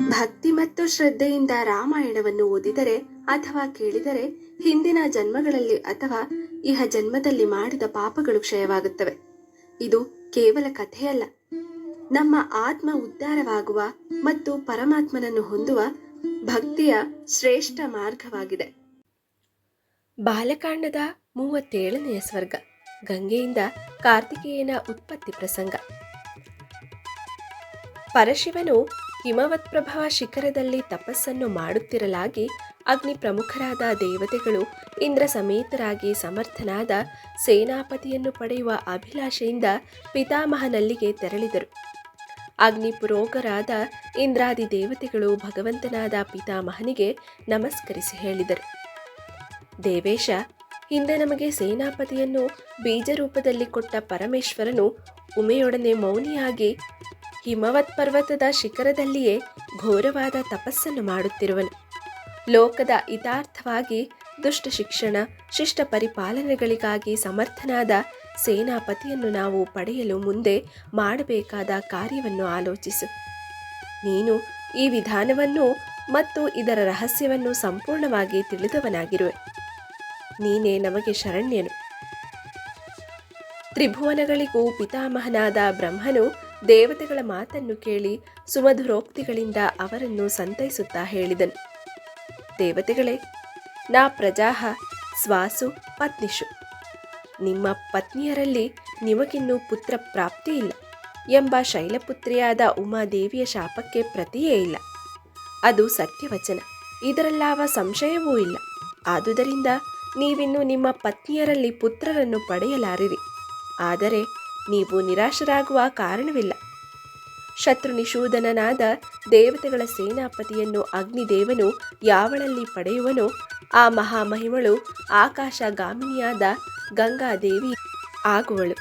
ಭಕ್ತಿ ಮತ್ತು ಶ್ರದ್ಧೆಯಿಂದ ರಾಮಾಯಣವನ್ನು ಓದಿದರೆ ಅಥವಾ ಕೇಳಿದರೆ ಹಿಂದಿನ ಜನ್ಮಗಳಲ್ಲಿ ಅಥವಾ ಇಹ ಜನ್ಮದಲ್ಲಿ ಮಾಡಿದ ಪಾಪಗಳು ಕ್ಷಯವಾಗುತ್ತವೆ. ಇದು ಕೇವಲ ಕಥೆಯಲ್ಲ, ನಮ್ಮ ಆತ್ಮ ಉದ್ಧಾರವಾಗುವ ಮತ್ತು ಪರಮಾತ್ಮನನ್ನು ಹೊಂದುವ ಭಕ್ತಿಯ ಶ್ರೇಷ್ಠ ಮಾರ್ಗವಾಗಿದೆ. ಬಾಲಕಾಂಡದ 37ನೆಯ ಸ್ವರ್ಗ, ಗಂಗೆಯಿಂದ ಕಾರ್ತಿಕೇಯನ ಉತ್ಪತ್ತಿ ಪ್ರಸಂಗ. ಪರಶಿವನು ಹಿಮವತ್ಪ್ರಭವ ಶಿಖರದಲ್ಲಿ ತಪಸ್ಸನ್ನು ಮಾಡುತ್ತಿರಲಾಗಿ ಅಗ್ನಿ ಪ್ರಮುಖರಾದ ದೇವತೆಗಳು ಇಂದ್ರ ಸಮೇತರಾಗಿ ಸಮರ್ಥನಾದ ಸೇನಾಪತಿಯನ್ನು ಪಡೆಯುವ ಅಭಿಲಾಷೆಯಿಂದ ಪಿತಾಮಹನಲ್ಲಿಗೆ ತೆರಳಿದರು. ಅಗ್ನಿ ಪುರೋಗರಾದ ಇಂದ್ರಾದಿ ದೇವತೆಗಳು ಭಗವಂತನಾದ ಪಿತಾಮಹನಿಗೆ ನಮಸ್ಕರಿಸಿ ಹೇಳಿದರು, ದೇವೇಶ, ಹಿಂದೆ ನಮಗೆ ಸೇನಾಪತಿಯನ್ನು ಬೀಜ ರೂಪದಲ್ಲಿ ಕೊಟ್ಟ ಪರಮೇಶ್ವರನು ಉಮೆಯೊಡನೆ ಮೌನಿಯಾಗಿ ಹಿಮವತ್ ಪರ್ವತದ ಶಿಖರದಲ್ಲಿಯೇ ಘೋರವಾದ ತಪಸ್ಸನ್ನು ಮಾಡುತ್ತಿರುವನು. ಲೋಕದ ಹಿತಾರ್ಥವಾಗಿ ದುಷ್ಟ ಶಿಕ್ಷಣ, ಶಿಷ್ಟ ಪರಿಪಾಲನೆಗಳಿಗಾಗಿ ಸಮರ್ಥನಾದ ಸೇನಾಪತಿಯನ್ನು ನಾವು ಪಡೆಯಲು ಮುಂದೆ ಮಾಡಬೇಕಾದ ಕಾರ್ಯವನ್ನು ಆಲೋಚಿಸು. ನೀನು ಈ ವಿಧಾನವನ್ನು ಮತ್ತು ಇದರ ರಹಸ್ಯವನ್ನು ಸಂಪೂರ್ಣವಾಗಿ ತಿಳಿದವನಾಗಿರುವೆ. ನೀನೇ ನಮಗೆ ಶರಣ್ಯನು. ತ್ರಿಭುವನಗಳಿಗೂ ಪಿತಾಮಹನಾದ ಬ್ರಹ್ಮನು ದೇವತೆಗಳ ಮಾತನ್ನು ಕೇಳಿ ಸುಮಧುರೋಕ್ತಿಗಳಿಂದ ಅವರನ್ನು ಸಂತೈಸುತ್ತಾ ಹೇಳಿದನು, ದೇವತೆಗಳೇ, ನಾ ಪ್ರಜಾಹ ಸ್ವಾಸು ಪತ್ನಿಷು, ನಿಮ್ಮ ಪತ್ನಿಯರಲ್ಲಿ ನಿಮಗಿನ್ನೂ ಪುತ್ರ ಪ್ರಾಪ್ತಿ ಇಲ್ಲ ಎಂಬ ಶೈಲಪುತ್ರಿಯಾದ ಉಮಾದೇವಿಯ ಶಾಪಕ್ಕೆ ಪ್ರತಿಯೇ ಇಲ್ಲ. ಅದು ಸತ್ಯವಚನ, ಇದರಲ್ಲಾವ ಸಂಶಯವೂ ಇಲ್ಲ. ಆದುದರಿಂದ ನೀವಿನ್ನು ನಿಮ್ಮ ಪತ್ನಿಯರಲ್ಲಿ ಪುತ್ರರನ್ನು ಪಡೆಯಲಾರಿರಿ. ಆದರೆ ನೀವು ನಿರಾಶರಾಗುವ ಕಾರಣವಿಲ್ಲ. ಶತ್ರುನಿಷೂದನನಾದ ದೇವತೆಗಳ ಸೇನಾಪತಿಯನ್ನು ಅಗ್ನಿದೇವನು ಯಾವಳಲ್ಲಿ ಪಡೆಯುವನೋ ಆ ಮಹಾಮಹಿಮಳು ಆಕಾಶಗಾಮಿನಿಯಾದ ಗಂಗಾದೇವಿ ಆಗುವಳು.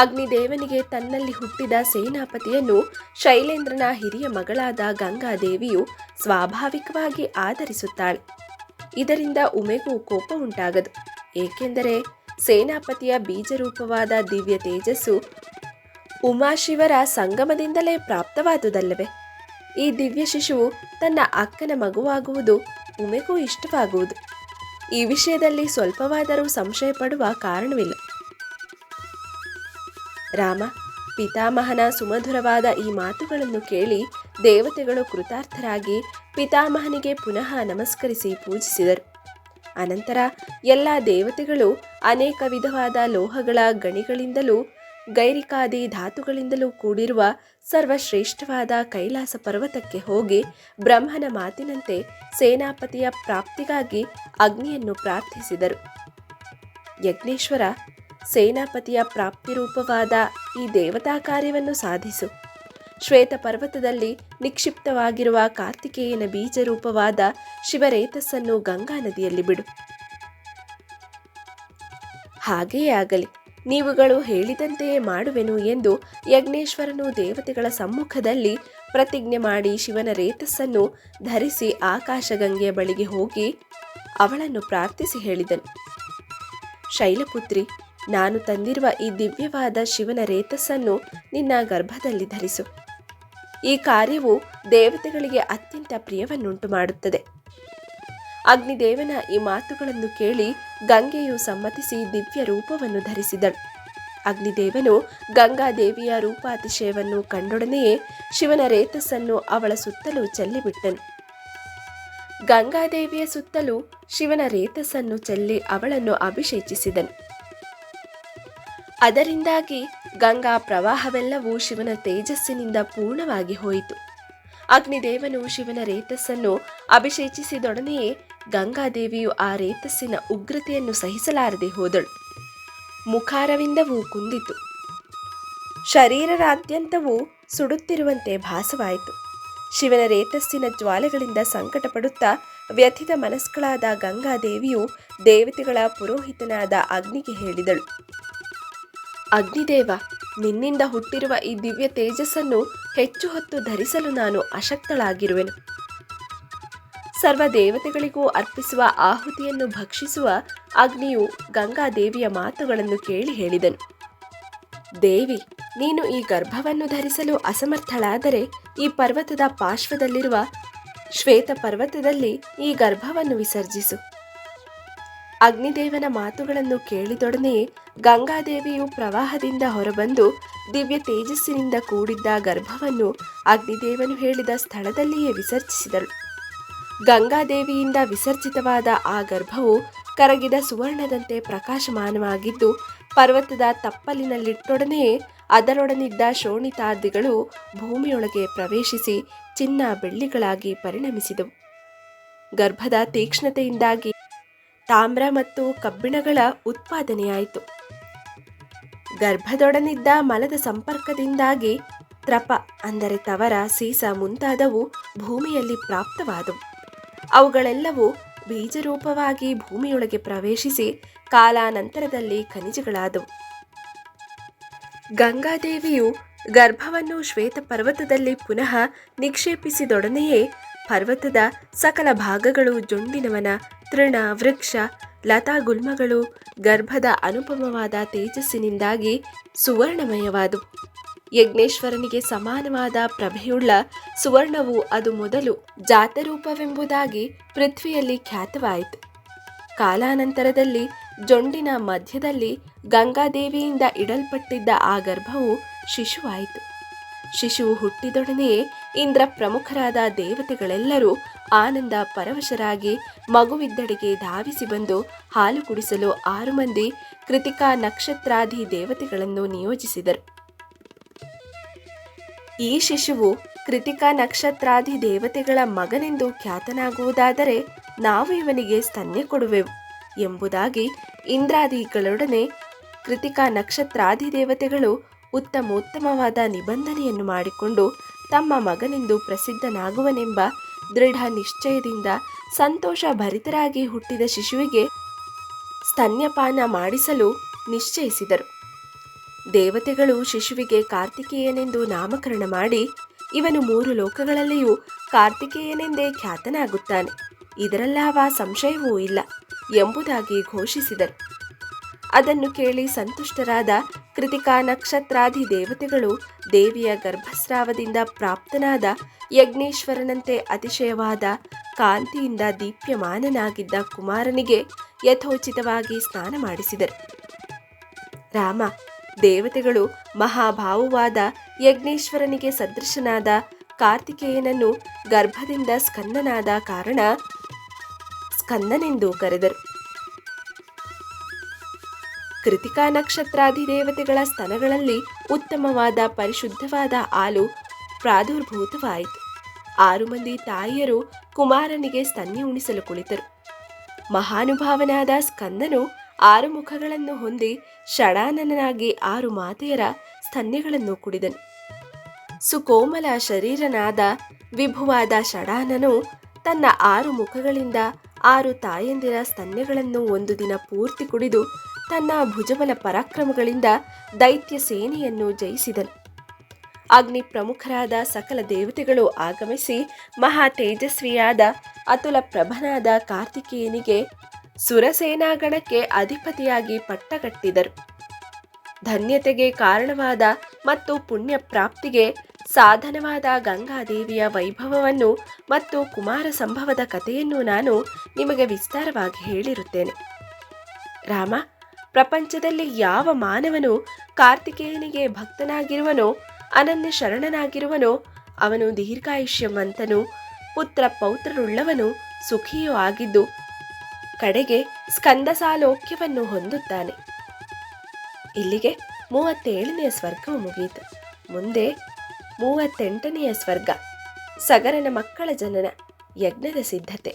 ಅಗ್ನಿದೇವನಿಗೆ ತನ್ನಲ್ಲಿ ಹುಟ್ಟಿದ ಸೇನಾಪತಿಯನ್ನು ಶೈಲೇಂದ್ರನ ಹಿರಿಯ ಮಗಳಾದ ಗಂಗಾದೇವಿಯು ಸ್ವಾಭಾವಿಕವಾಗಿ ಆದರಿಸುತ್ತಾಳೆ. ಇದರಿಂದ ಉಮೆಗೂ ಕೋಪ ಉಂಟಾಗದು, ಏಕೆಂದರೆ ಸೇನಾಪತಿಯ ಬೀಜರೂಪವಾದ ದಿವ್ಯ ತೇಜಸ್ಸು ಉಮಾಶಿವರ ಸಂಗಮದಿಂದಲೇ ಪ್ರಾಪ್ತವಾದುದಲ್ಲವೇ? ಈ ದಿವ್ಯ ಶಿಶುವು ತನ್ನ ಅಕ್ಕನ ಮಗುವಾಗುವುದು ಉಮೆಗೂ ಇಷ್ಟವಾಗುವುದು. ಈ ವಿಷಯದಲ್ಲಿ ಸ್ವಲ್ಪವಾದರೂ ಸಂಶಯ ಪಡುವ ಕಾರಣವಿಲ್ಲ. ರಾಮ, ಪಿತಾಮಹನ ಸುಮಧುರವಾದ ಈ ಮಾತುಗಳನ್ನು ಕೇಳಿ ದೇವತೆಗಳು ಕೃತಾರ್ಥರಾಗಿ ಪಿತಾಮಹನಿಗೆ ಪುನಃ ನಮಸ್ಕರಿಸಿ ಪೂಜಿಸಿದರು. ಅನಂತರ ಎಲ್ಲ ದೇವತೆಗಳು ಅನೇಕ ವಿಧವಾದ ಲೋಹಗಳ ಗಣಿಗಳಿಂದಲೂ ಗೈರಿಕಾದಿ ಧಾತುಗಳಿಂದಲೂ ಕೂಡಿರುವ ಸರ್ವಶ್ರೇಷ್ಠವಾದ ಕೈಲಾಸ ಪರ್ವತಕ್ಕೆ ಹೋಗಿ ಬ್ರಹ್ಮನ ಮಾತಿನಂತೆ ಸೇನಾಪತಿಯ ಪ್ರಾಪ್ತಿಗಾಗಿ ಅಗ್ನಿಯನ್ನು ಪ್ರಾರ್ಥಿಸಿದರು. ಯಜ್ಞೇಶ್ವರ, ಸೇನಾಪತಿಯ ಪ್ರಾಪ್ತಿರೂಪವಾದ ಈ ದೇವತಾ ಕಾರ್ಯವನ್ನು ಸಾಧಿಸು. ಶ್ವೇತ ಪರ್ವತದಲ್ಲಿ ನಿಕ್ಷಿಪ್ತವಾಗಿರುವ ಕಾರ್ತಿಕೇಯನ ಬೀಜರೂಪವಾದ ಶಿವರೇತಸ್ಸನ್ನು ಗಂಗಾ ನದಿಯಲ್ಲಿ ಬಿಡು. ಹಾಗೆಯೇ ಆಗಲಿ, ನೀವುಗಳು ಹೇಳಿದಂತೆಯೇ ಮಾಡುವೆನು ಎಂದು ಯಜ್ಞೇಶ್ವರನು ದೇವತೆಗಳ ಸಮ್ಮುಖದಲ್ಲಿ ಪ್ರತಿಜ್ಞೆ ಮಾಡಿ ಶಿವನ ರೇತಸ್ಸನ್ನು ಧರಿಸಿ ಆಕಾಶಗಂಗೆಯ ಬಳಿಗೆ ಹೋಗಿ ಅವಳನ್ನು ಪ್ರಾರ್ಥಿಸಿ ಹೇಳಿದನು, ಶೈಲಪುತ್ರಿ, ನಾನು ತಂದಿರುವ ಈ ದಿವ್ಯವಾದ ಶಿವನ ರೇತಸ್ಸನ್ನು ನಿನ್ನ ಗರ್ಭದಲ್ಲಿ ಧರಿಸು. ಈ ಕಾರ್ಯವು ದೇವತೆಗಳಿಗೆ ಅತ್ಯಂತ ಪ್ರಿಯವನ್ನುಂಟು ಮಾಡುತ್ತದೆ. ಅಗ್ನಿದೇವನ ಈ ಮಾತುಗಳನ್ನು ಕೇಳಿ ಗಂಗೆಯು ಸಮ್ಮತಿಸಿ ದಿವ್ಯ ರೂಪವನ್ನು ಧರಿಸಿದಳು. ಅಗ್ನಿದೇವನು ಗಂಗಾದೇವಿಯ ರೂಪಾತಿಶಯವನ್ನು ಕಂಡೊಡನೆಯೇ ಶಿವನ ರೇತಸ್ಸನ್ನು ಅವಳ ಸುತ್ತಲೂ ಚೆಲ್ಲಿಬಿಟ್ಟನು. ಗಂಗಾದೇವಿಯ ಸುತ್ತಲೂ ಶಿವನ ರೇತಸ್ಸನ್ನು ಚೆಲ್ಲಿ ಅವಳನ್ನು ಅಭಿಷೇಚಿಸಿದನು. ಅದರಿಂದಾಗಿ ಗಂಗಾ ಪ್ರವಾಹವೆಲ್ಲವೂ ಶಿವನ ತೇಜಸ್ಸಿನಿಂದ ಪೂರ್ಣವಾಗಿ ಹೋಯಿತು. ಅಗ್ನಿದೇವನು ಶಿವನ ರೇತಸ್ಸನ್ನು ಅಭಿಷೇಚಿಸಿದೊಡನೆಯೇ ಗಂಗಾದೇವಿಯು ಆ ರೇತಸ್ಸಿನ ಉಗ್ರತೆಯನ್ನು ಸಹಿಸಲಾರದೆ ಹೋದಳು. ಮುಖಾರವಿಂದವೂ ಕುಂದಿತು. ಶರೀರರಾದ್ಯಂತವೂ ಸುಡುತ್ತಿರುವಂತೆ ಭಾಸವಾಯಿತು. ಶಿವನ ರೇತಸ್ಸಿನ ಜ್ವಾಲೆಗಳಿಂದ ಸಂಕಟ ಪಡುತ್ತಾ ವ್ಯಥಿತ ಮನಸ್ಕಳಾದ ಗಂಗಾದೇವಿಯು ದೇವತೆಗಳ ಪುರೋಹಿತನಾದ ಅಗ್ನಿಗೆ ಹೇಳಿದಳು, ಅಗ್ನಿದೇವ, ನಿನ್ನಿಂದ ಹುಟ್ಟಿರುವ ಈ ದಿವ್ಯ ತೇಜಸ್ಸನ್ನು ಹೆಚ್ಚು ಹೊತ್ತು ಧರಿಸಲು ನಾನು ಅಶಕ್ತಳಾಗಿರುವೆನು. ಸರ್ವ ದೇವತೆಗಳಿಗೂ ಅರ್ಪಿಸುವ ಆಹುತಿಯನ್ನು ಭಕ್ಷಿಸುವ ಅಗ್ನಿಯು ಗಂಗಾದೇವಿಯ ಮಾತುಗಳನ್ನು ಕೇಳಿ ಹೇಳಿದನು, ದೇವಿ, ನೀನು ಈ ಗರ್ಭವನ್ನು ಧರಿಸಲು ಅಸಮರ್ಥಳಾದರೆ ಈ ಪರ್ವತದ ಪಾರ್ಶ್ವದಲ್ಲಿರುವ ಶ್ವೇತ ಪರ್ವತದಲ್ಲಿ ಈ ಗರ್ಭವನ್ನು ವಿಸರ್ಜಿಸು. ಅಗ್ನಿದೇವನ ಮಾತುಗಳನ್ನು ಕೇಳಿದೊಡನೆಯೇ ಗಂಗಾದೇವಿಯು ಪ್ರವಾಹದಿಂದ ಹೊರಬಂದು ದಿವ್ಯ ತೇಜಸ್ಸಿನಿಂದ ಕೂಡಿದ್ದ ಗರ್ಭವನ್ನು ಅಗ್ನಿದೇವನು ಹೇಳಿದ ಸ್ಥಳದಲ್ಲಿಯೇ ವಿಸರ್ಜಿಸಿದಳು. ಗಂಗಾದೇವಿಯಿಂದ ವಿಸರ್ಜಿತವಾದ ಆ ಗರ್ಭವು ಕರಗಿದ ಸುವರ್ಣದಂತೆ ಪ್ರಕಾಶಮಾನವಾಗಿದ್ದು, ಪರ್ವತದ ತಪ್ಪಲಿನಲ್ಲಿಟ್ಟೊಡನೆಯೇ ಅದರೊಡನಿದ್ದ ಶೋಣಿತಾದಿಗಳು ಭೂಮಿಯೊಳಗೆ ಪ್ರವೇಶಿಸಿ ಚಿನ್ನ ಬೆಳ್ಳಿಗಳಾಗಿ ಪರಿಣಮಿಸಿದವು. ಗರ್ಭದ ತೀಕ್ಷ್ಣತೆಯಿಂದಾಗಿ ತಾಮ್ರ ಮತ್ತು ಕಬ್ಬಿಣಗಳ ಉತ್ಪಾದನೆಯಾಯಿತು. ಗರ್ಭದೊಡನಿದ್ದ ಮಲದ ಸಂಪರ್ಕದಿಂದಾಗಿ ತ್ರಪ ಅಂದರೆ ತವರ, ಸೀಸ ಮುಂತಾದವು ಭೂಮಿಯಲ್ಲಿ ಪ್ರಾಪ್ತವಾದವು. ಅವುಗಳೆಲ್ಲವೂ ಬೀಜರೂಪವಾಗಿ ಭೂಮಿಯೊಳಗೆ ಪ್ರವೇಶಿಸಿ ಕಾಲಾನಂತರದಲ್ಲಿ ಖನಿಜಗಳಾದವು. ಗಂಗಾದೇವಿಯು ಗರ್ಭವನ್ನು ಶ್ವೇತ ಪರ್ವತದಲ್ಲಿ ಪುನಃ ನಿಕ್ಷೇಪಿಸಿದೊಡನೆಯೇ ಪರ್ವತದ ಸಕಲ ಭಾಗಗಳು ಜೊಂಡಿನವನ ತೃಣ, ವೃಕ್ಷ, ಲತಾ ಗುಲ್ಮಗಳು ಗರ್ಭದ ಅನುಪಮವಾದ ತೇಜಸ್ಸಿನಿಂದಾಗಿ ಸುವರ್ಣಮಯವಾದವು. ಯಜ್ಞೇಶ್ವರನಿಗೆ ಸಮಾನವಾದ ಪ್ರಭೆಯುಳ್ಳ ಸುವರ್ಣವು ಅದು ಮೊದಲು ಜಾತರೂಪವೆಂಬುದಾಗಿ ಪೃಥ್ವಿಯಲ್ಲಿ ಖ್ಯಾತವಾಯಿತು. ಕಾಲಾನಂತರದಲ್ಲಿ ಜೊಂಡಿನ ಮಧ್ಯದಲ್ಲಿ ಗಂಗಾದೇವಿಯಿಂದ ಇಡಲ್ಪಟ್ಟಿದ್ದ ಆ ಗರ್ಭವು ಶಿಶುವಾಯಿತು. ಶಿಶುವು ಹುಟ್ಟಿದೊಡನೆಯೇ ಇಂದ್ರ ಪ್ರಮುಖರಾದ ದೇವತೆಗಳೆಲ್ಲರೂ ಆನಂದ ಪರವಶರಾಗಿ ಮಗುವಿದ್ದಡೆಗೆ ಧಾವಿಸಿ ಬಂದು ಹಾಲು ಕುಡಿಸಲು 6 ಮಂದಿ ಕೃತಿಕಾ ನಕ್ಷತ್ರಾದಿ ದೇವತೆಗಳನ್ನು ನಿಯೋಜಿಸಿದರು. ಈ ಶಿಶುವು ಕೃತಿಕಾ ನಕ್ಷತ್ರಾದಿ ದೇವತೆಗಳ ಮಗನೆಂದು ಖ್ಯಾತನಾಗುವುದಾದರೆ ನಾವು ಇವನಿಗೆ ಸ್ತನ್ಯ ಕೊಡುವೆವು ಎಂಬುದಾಗಿ ಇಂದ್ರಾದಿಗಳೊಡನೆ ಕೃತಿಕಾ ನಕ್ಷತ್ರಾದಿ ದೇವತೆಗಳು ಉತ್ತಮೋತ್ತಮವಾದ ನಿಬಂಧನೆಯನ್ನು ಮಾಡಿಕೊಂಡು ತಮ್ಮ ಮಗನೆಂದು ಪ್ರಸಿದ್ಧನಾಗುವನೆಂಬ ದೃಢ ನಿಶ್ಚಯದಿಂದ ಸಂತೋಷ ಭರಿತರಾಗಿ ಹುಟ್ಟಿದ ಶಿಶುವಿಗೆ ಸ್ತನ್ಯಪಾನ ಮಾಡಿಸಲು ನಿಶ್ಚಯಿಸಿದರು. ದೇವತೆಗಳು ಶಿಶುವಿಗೆ ಕಾರ್ತಿಕೇಯನೆಂದು ನಾಮಕರಣ ಮಾಡಿ, ಇವನು 3 ಲೋಕಗಳಲ್ಲಿಯೂ ಕಾರ್ತಿಕೇಯನೆಂದೇ ಖ್ಯಾತನಾಗುತ್ತಾನೆ, ಇದರಲ್ಲಾವ ಸಂಶಯವೂ ಇಲ್ಲ ಎಂಬುದಾಗಿ ಘೋಷಿಸಿದರು. ಅದನ್ನು ಕೇಳಿ ಸಂತುಷ್ಟರಾದ ಕೃತಿಕಾ ನಕ್ಷತ್ರಾದಿ ದೇವತೆಗಳು ದೇವಿಯ ಗರ್ಭಸ್ರಾವದಿಂದ ಪ್ರಾಪ್ತನಾದ ಯಜ್ಞೇಶ್ವರನಂತೆ ಅತಿಶಯವಾದ ಕಾಂತಿಯಿಂದ ದೀಪ್ಯಮಾನನಾಗಿದ್ದ ಕುಮಾರನಿಗೆ ಯಥೋಚಿತವಾಗಿ ಸ್ನಾನ ಮಾಡಿಸಿದರು. ರಾಮ, ದೇವತೆಗಳು ಮಹಾಭಾವುವಾದ ಯಜ್ಞೇಶ್ವರನಿಗೆ ಸದೃಶನಾದ ಕಾರ್ತಿಕೇಯನನ್ನು ಗರ್ಭದಿಂದ ಸ್ಕಂದನಾದ ಕಾರಣ ಸ್ಕಂದನೆಂದು ಕರೆದರು. ಕೃತಿಕಾ ನಕ್ಷತ್ರಾದಿ ದೇವತೆಗಳ ಸ್ತನಗಳಲ್ಲಿ ಉತ್ತಮವಾದ ಪರಿಶುದ್ಧವಾದ ಹಾಲು ಪ್ರಾದುರ್ಭೂತವಾಯಿತು. 6 ಮಂದಿ ತಾಯಿಯರು ಕುಮಾರನಿಗೆ ಸ್ತನ್ಯ ಉಣಿಸಲು ಕುಳಿತರು. ಮಹಾನುಭಾವನಾದ ಸ್ಕಂದನು 6 ಮುಖಗಳನ್ನು ಹೊಂದಿ ಷಡಾನನಾಗಿ 6 ಮಾತೆಯರ ಸ್ತನ್ಯಗಳನ್ನು ಕುಡಿದನು. ಸುಕೋಮಲ ಶರೀರನಾದ ವಿಭುವಾದ ಷಡಾನನು ತನ್ನ 6 ಮುಖಗಳಿಂದ 6 ತಾಯಂದಿರ ಸ್ತನ್ಯಗಳನ್ನು ಒಂದು ದಿನ ಪೂರ್ತಿ ಕುಡಿದು ತನ್ನ ಭುಜಬಲ ಪರಾಕ್ರಮಗಳಿಂದ ದೈತ್ಯ ಸೇನೆಯನ್ನು ಜಯಿಸಿದನು. ಅಗ್ನಿ ಪ್ರಮುಖರಾದ ಸಕಲ ದೇವತೆಗಳು ಆಗಮಿಸಿ ಮಹಾ ತೇಜಸ್ವಿಯಾದ ಅತುಲ ಪ್ರಭನಾದ ಕಾರ್ತಿಕೇಯನಿಗೆ ಸುರಸೇನಾಗಣಕ್ಕೆ ಅಧಿಪತಿಯಾಗಿ ಪಟ್ಟಗಟ್ಟಿದರು. ಧನ್ಯತೆಗೆ ಕಾರಣವಾದ ಮತ್ತು ಪುಣ್ಯ ಪ್ರಾಪ್ತಿಗೆ ಸಾಧನವಾದ ಗಂಗಾದೇವಿಯ ವೈಭವವನ್ನು ಮತ್ತು ಕುಮಾರ ಸಂಭವದ ಕಥೆಯನ್ನು ನಾನು ನಿಮಗೆ ವಿಸ್ತಾರವಾಗಿ ಹೇಳಿರುತ್ತೇನೆ. ರಾಮ, ಪ್ರಪಂಚದಲ್ಲಿ ಯಾವ ಮಾನವನು ಕಾರ್ತಿಕೇಯನಿಗೆ ಭಕ್ತನಾಗಿರುವನೋ, ಅನನ್ಯ ಶರಣನಾಗಿರುವನೋ, ಅವನು ದೀರ್ಘಾಯುಷ್ಯವಂತನು, ಪುತ್ರ ಪೌತ್ರರುಳ್ಳವನು, ಸುಖಿಯೂ ಆಗಿದ್ದು ಕಡೆಗೆ ಸ್ಕಂದಸಾಲೋಕ್ಯವನ್ನು ಹೊಂದುತ್ತಾನೆ. ಇಲ್ಲಿಗೆ 37ನೆಯ ಸ್ವರ್ಗವು ಮುಗಿಯಿತು. ಮುಂದೆ 38ನೆಯ ಸ್ವರ್ಗ, ಸಗರನ ಮಕ್ಕಳ ಜನನ, ಯಜ್ಞದ ಸಿದ್ಧತೆ.